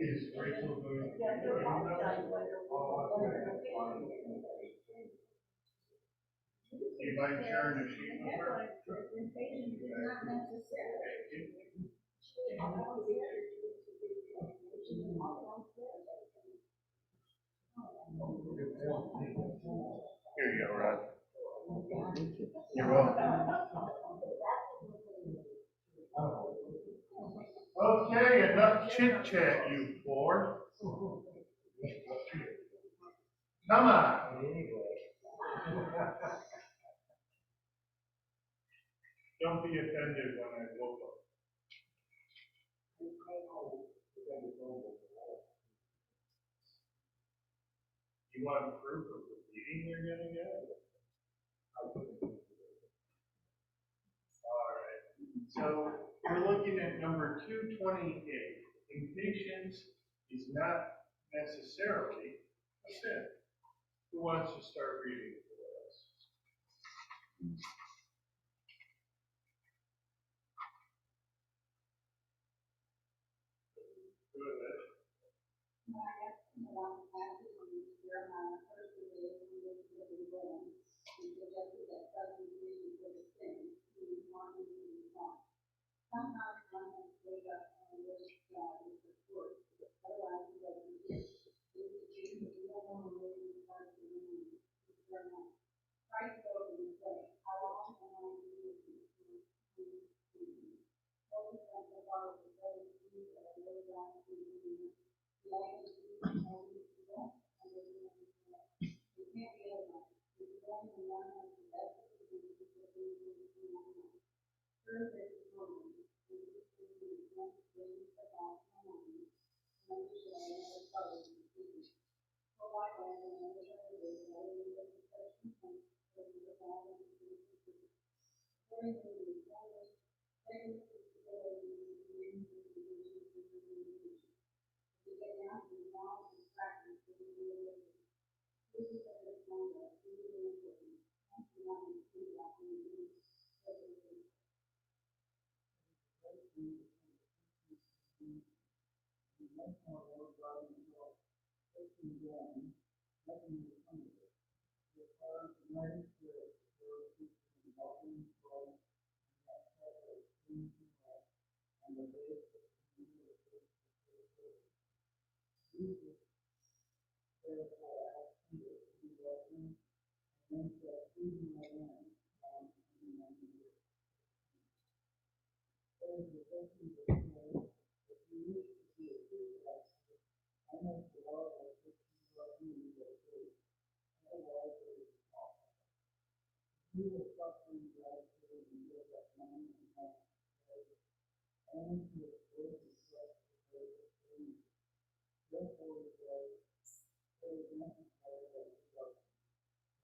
Is Rachel going to join you might share a sheet with her? Here you go, Rod. You're welcome. Okay, enough chit chat, you four. Come on. Don't be offended when I woke up. You want proof of the meeting you're gonna get? All right. So we're looking at number 228. Impatience is not necessarily a sin. Who wants to start reading for us? Go ahead.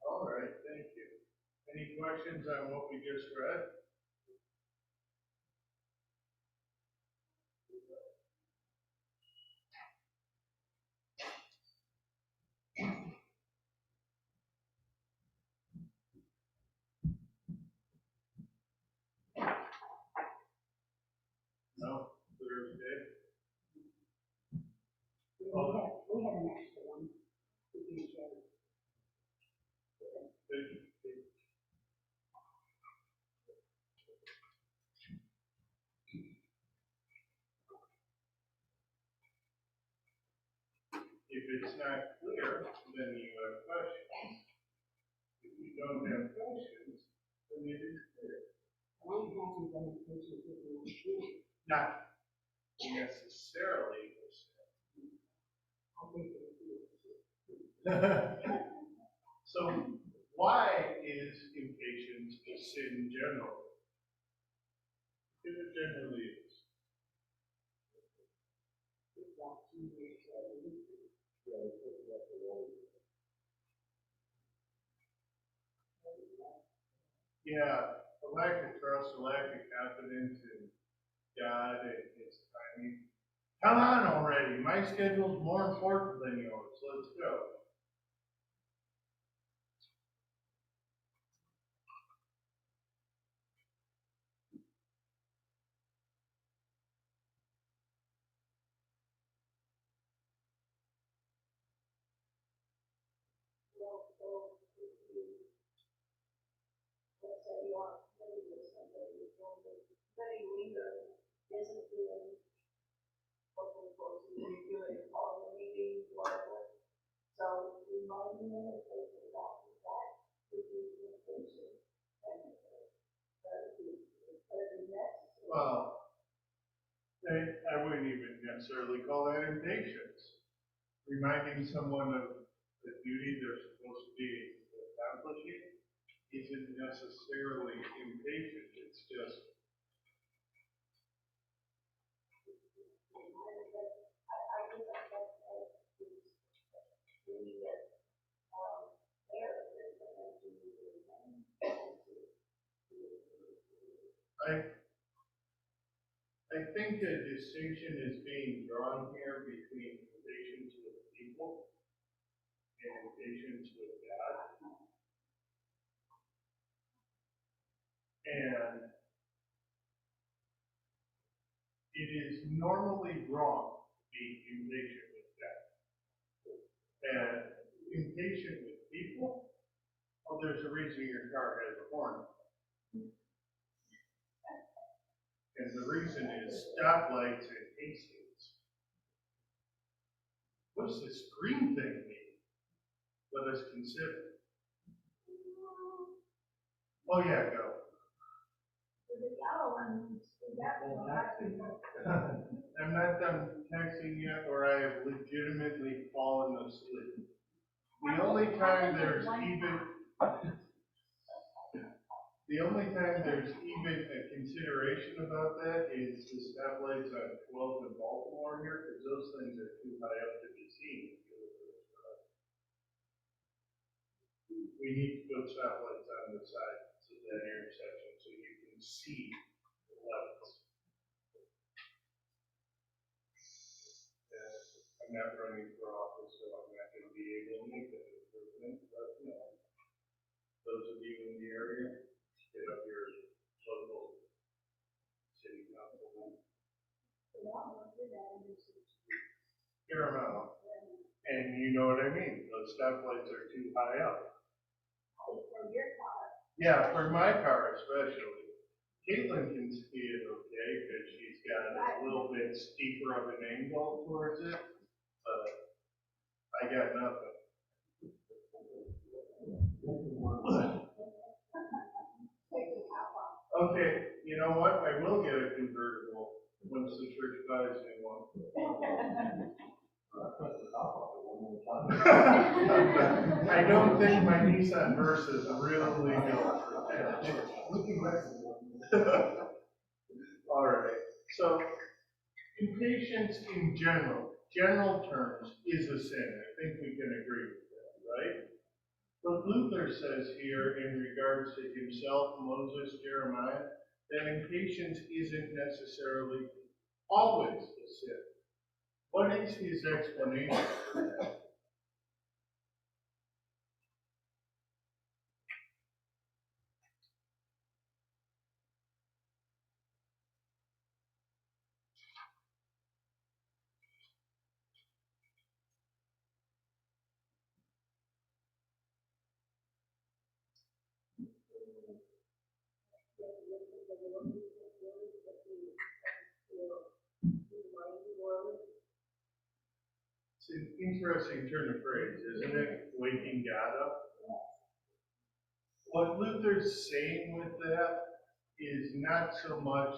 All right, thank you. Any questions on what we just read? No? Thursday? We had an extra one. If it's not clear, then you have questions. If you don't have questions, then it is clear. Not necessarily the sin. So, why is impatience a sin generally? Because it generally is. Yeah, a lack of trust, a lack of confidence in God and His timing. Come on already, my schedule's more important than yours. Let's go. Well, I wouldn't even necessarily call that impatience. Reminding someone of the duty they're supposed to be accomplishing isn't necessarily impatient, it's just. I think a distinction is being drawn here between impatience with people and impatience with God. And it is normally wrong to be impatient with God. And impatient with people, well, there's a reason your car has a horn. And the reason is stoplights and Hastings. What does this green thing mean? Let us consider. Oh yeah, go. I'm not done texting yet, or I have legitimately fallen asleep. The only time there's even a consideration about that is the stoplights on 12 in Baltimore here, because those things are too high up to be seen. We need to put stoplights on the sides of that intersection so you can see the lights. I'm not running for office, so I'm not going to be able to make that improvement, but you know, those of you in the area, get up your local city councilman. Hear them out. And you know what I mean, those stoplights are too high up. For your car. Yeah, for my car especially. Caitlin can see it okay, because she's got a little bit steeper of an angle towards it, but I got nothing. Okay, you know what? I will get a convertible once the church buys me one. I don't think my Nissan Versa is really built for that. All right. So impatience in general terms, is a sin. I think we can agree with that, right? But Luther says here in regards to himself, Moses, Jeremiah, that impatience isn't necessarily always a sin. What is his explanation for that? It's an interesting turn of phrase, isn't it? Waking God up. What Luther's saying with that is not so much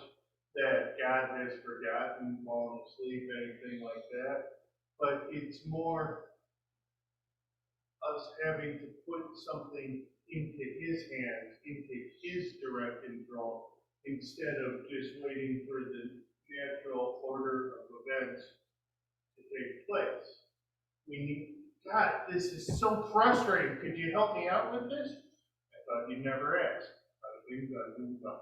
that God has forgotten, fallen asleep, anything like that, but it's more us having to put something into his hands, into his direct control, instead of just waiting for the natural order of events to take place. We need, God, this is so frustrating. Could you help me out with this? I thought you'd never ask. Things I do well.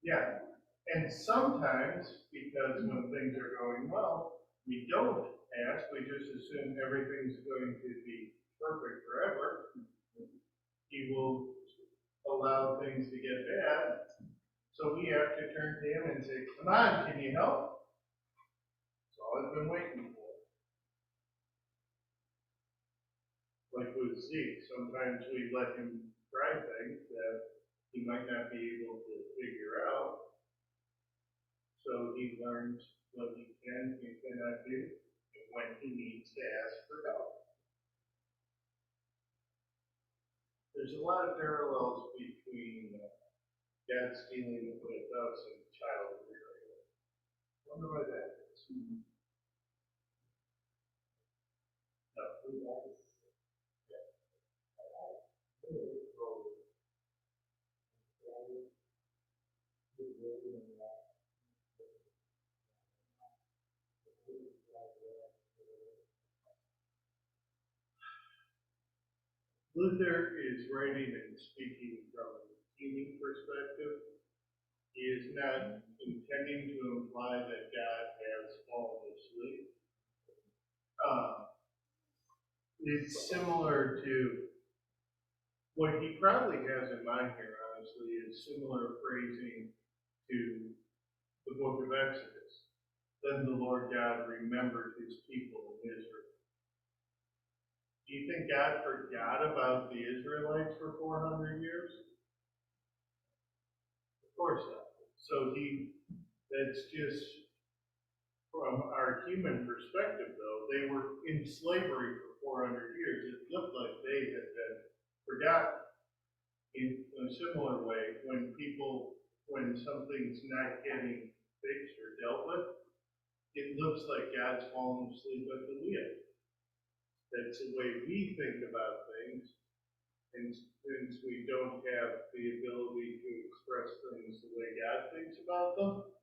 Yeah. And sometimes, because when things are going well, we don't ask, we just assume everything's going to be perfect forever. He will allow things to get bad. So we have to turn to him and say, come on, can you help? That's all I've been waiting for. Like with Zeke, sometimes we let him try things that he might not be able to figure out. So he learns what he can and cannot do, and when he needs to ask for help. There's a lot of parallels between God's dealing with us and child rearing. I wonder why that is. No. Luther is writing and speaking from a human perspective. He is not intending to imply that God has fallen asleep. It's similar to what he probably has in mind here, honestly, is similar phrasing to the book of Exodus. Then the Lord God remembered his people in Israel. Do you think God forgot about the Israelites for 400 years? Of course not. So that's just from our human perspective, though. They were in slavery for 400 years. It looked like they had been forgotten. In a similar way, when something's not getting fixed or dealt with, it looks like God's fallen asleep at the wheel. That's the way we think about things, and since we don't have the ability to express things the way God thinks about them,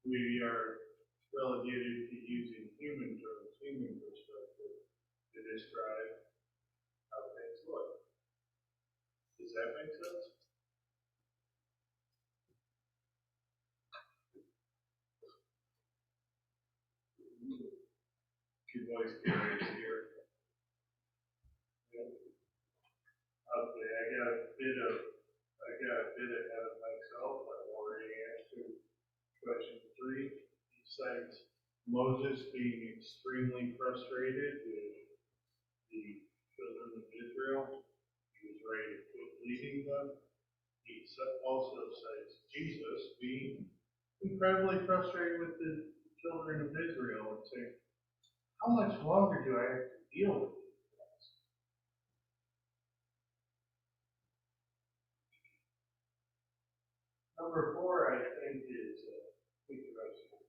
we are relegated to using human terms, human perspective, to describe how things look. Does that make sense? Your voice carries here. Okay, I got a bit ahead of myself. I've already answered question 3. He cites Moses being extremely frustrated with the children of Israel. He was ready to quit leading them. He also cites Jesus being incredibly frustrated with the children of Israel and saying, how much longer do I have to deal with these guys? Number 4, I think, is interesting.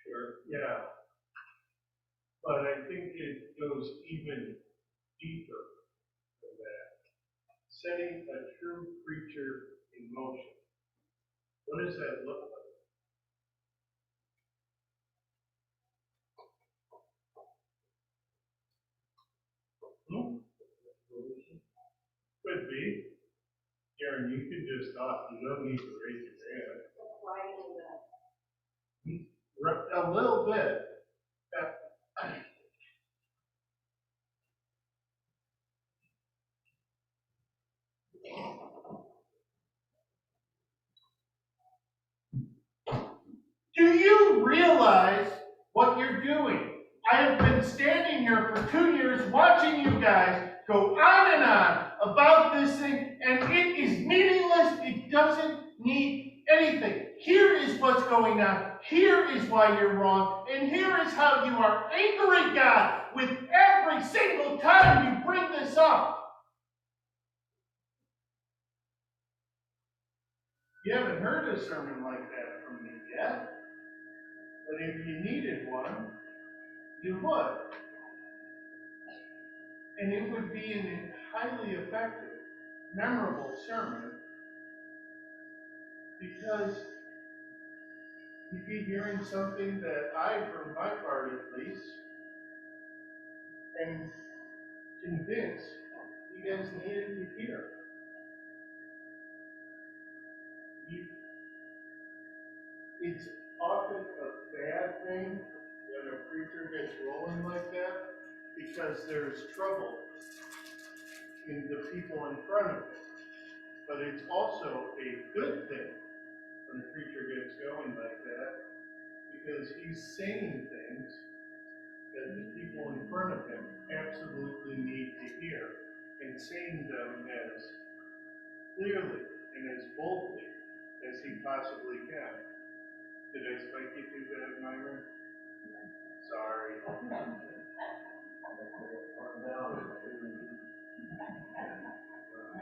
Sure, yeah. But I think it goes even deeper than that. Setting a true creature in motion. What does that look like? Could be. Karen, you can just talk. You don't need to raise your hand. A little bit. Do you realize what you're doing? I have been standing here for 2 years watching you guys go on and on about this thing, and it is meaningless. It doesn't need anything. Here is what's going on. Here is why you're wrong. And here is how you are angering God with every single time you bring this up. You haven't heard a sermon like that from me yet. But if you needed one, you would. And it would be an highly effective, memorable sermon, because you'd be hearing something that I, for my part at least, am convinced you guys needed to hear. It's often a bad thing when a preacher gets rolling like that, because there's trouble in the people in front of him. But it's also a good thing when a preacher gets going like that, because he's saying things that the people in front of him absolutely need to hear, and saying them as clearly and as boldly as he possibly can. Did I spike you too bad, Myron? Sorry. I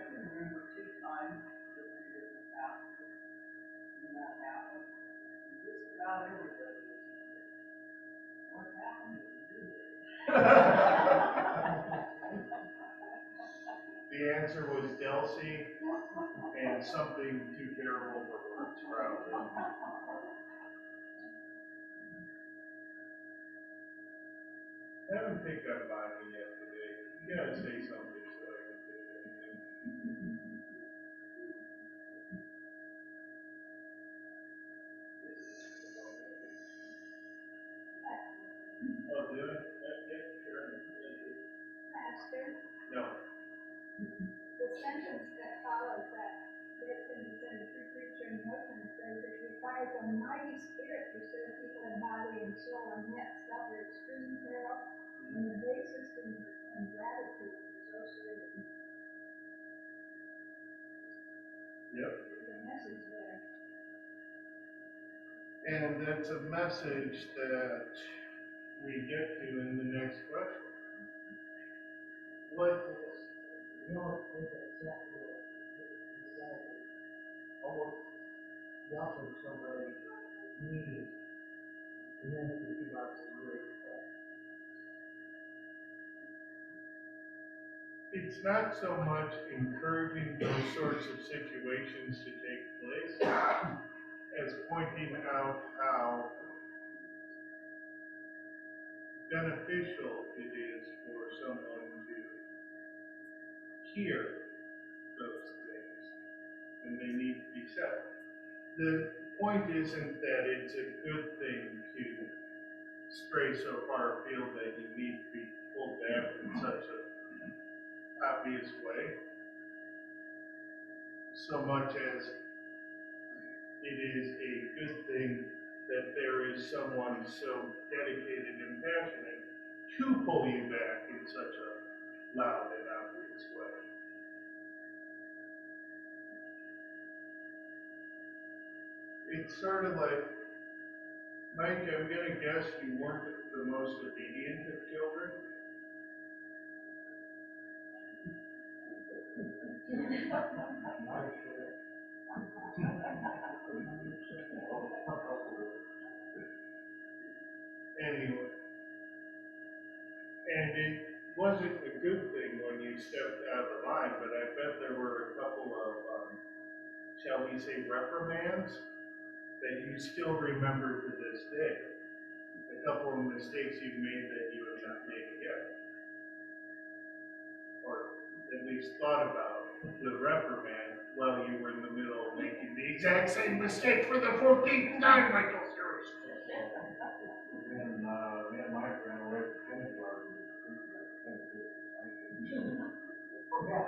can remember 2 times with 3 different pastors when that happened. And just about everybody was here. What happened to you? The answer was Delsey and something too terrible for words, probably. I haven't picked up on me yet today. You gotta say something so I can say anything. Oh, did I? Yeah, sure. Pastor, No. the sentence that follows that, that's in the true preacher in motion, says it requires a mighty spirit to serve people in body and soul, and yet suffer extreme peril, and the basis and gratitude associated. Yep. There's a message there. And that's a message that we get to in the next question. What is, You know, I think that's exactly almost nothing somebody needs, and then to give us a great effect. it's not so much encouraging those sorts of situations to take place as pointing out how beneficial it is for someone to hear those things when they need to be said. The point isn't that it's a good thing to stray so far afield that you need to be pulled back in such an obvious way, so much as it is a good thing that there is someone so dedicated and passionate to pull you back in such a loud and obvious way. It's sort of like, Mike, I'm gonna guess you weren't the most obedient of children. Anyway, and it wasn't a good thing when you stepped out of the line, but I bet there were a couple of, shall we say, reprimands that you still remember to this day. A couple of mistakes you've made that you have not made yet. Or at least thought about the reprimand while you were in the middle of making the exact same mistake for the 14th time, Michael, seriously. And, me and Mike ran away from kindergarten. Oh, yeah.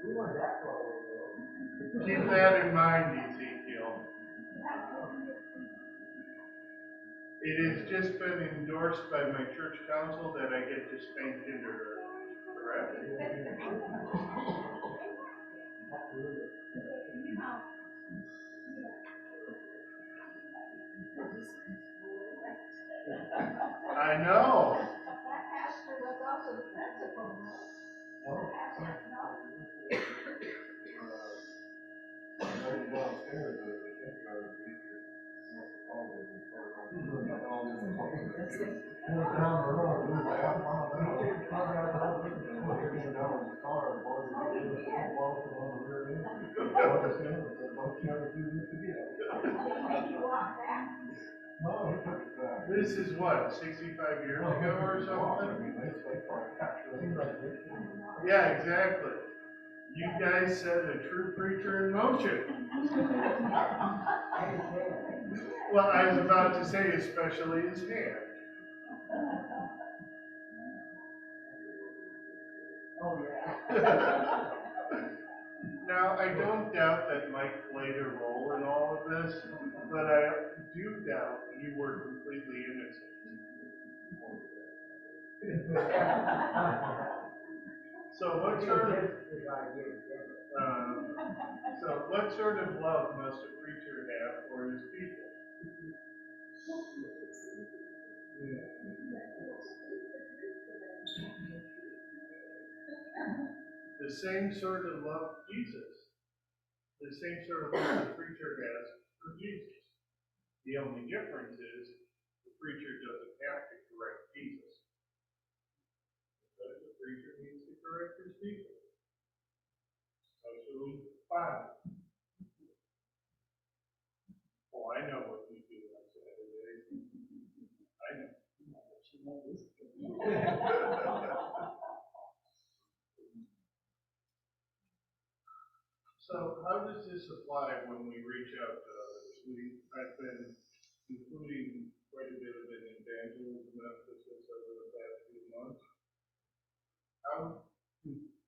We weren't that far away, though. Keep that in mind, Ezekiel. It has just been endorsed by my church council that I get to spank kindergarten, correct? Absolutely. I know. That pastor was also the principal, no? Pastor, no? Right downstairs, there's a kindergarten teacher. Must have called it and started all this. Went down the road, we were half mile an hour. We came down with the car, and boy, we did walk on the rear end. Brought us in and said, don't you ever do this again. Did you walk back? No, he took it back. This is what, 65 years ago or I something? mean, they probably actually. Yeah, exactly. You guys set a true preacher in motion. Well, I was about to say, especially his hand. Oh, yeah. Now, I don't doubt that Mike played a role in all of this, but I do doubt you were completely innocent. So what sort of love must a preacher have for his people? The same sort of love Jesus. The same sort of love the preacher has for Jesus. The only difference is the preacher doesn't have to correct Jesus. Because the preacher needs to correct his people. Especially fine. Oh, I know what you do on Saturday. I know. So how does this apply when we reach out to others? I've been including quite a bit of an evangelism emphasis over the past few months.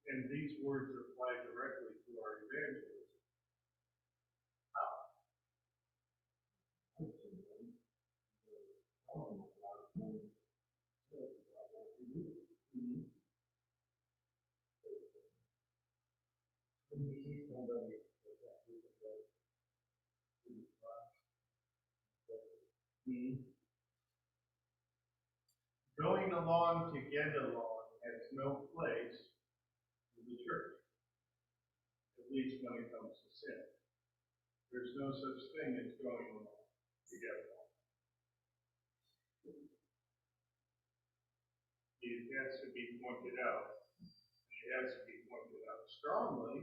And these words apply directly to our evangelism. Going along to get along has no place in the church, at least when it comes to sin. There's no such thing as going along to get along. It has to be pointed out. It has to be pointed out strongly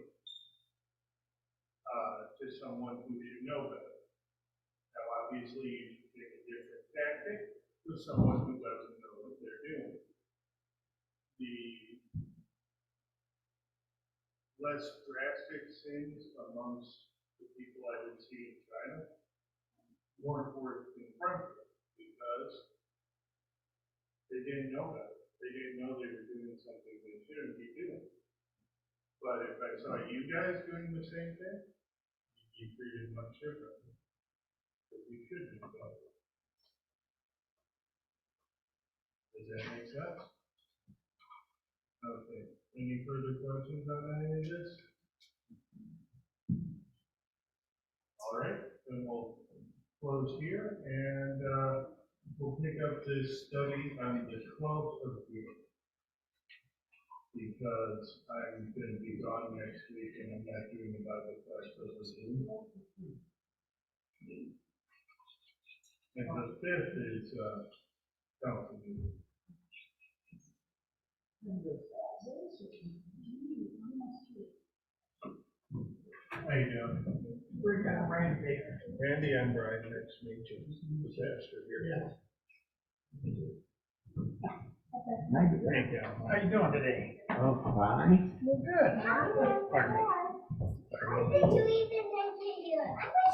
to someone who should know better. Now, obviously, you should take a different tactic with someone who doesn't know what they're doing. The less drastic sins amongst the people I would see in China weren't worth confronting because they didn't know better. They didn't know they were doing something they shouldn't be doing. But if I saw you guys doing the same thing, you'd be treated much differently. But you should know better. Does that make sense? Okay. Any further questions on any of this? All right, then we'll close here and we'll pick up this study on the 12th of June. Because I'm going to be gone next week and I'm not doing the Bible class over Zoom. And the 5th is council meeting. How you doing? We're gonna Randy. Randy, I'm Brian, next to meet you. The pastor here. Thank you. How you doing today? Oh, fine. Well, good. Pardon me. Pardon me.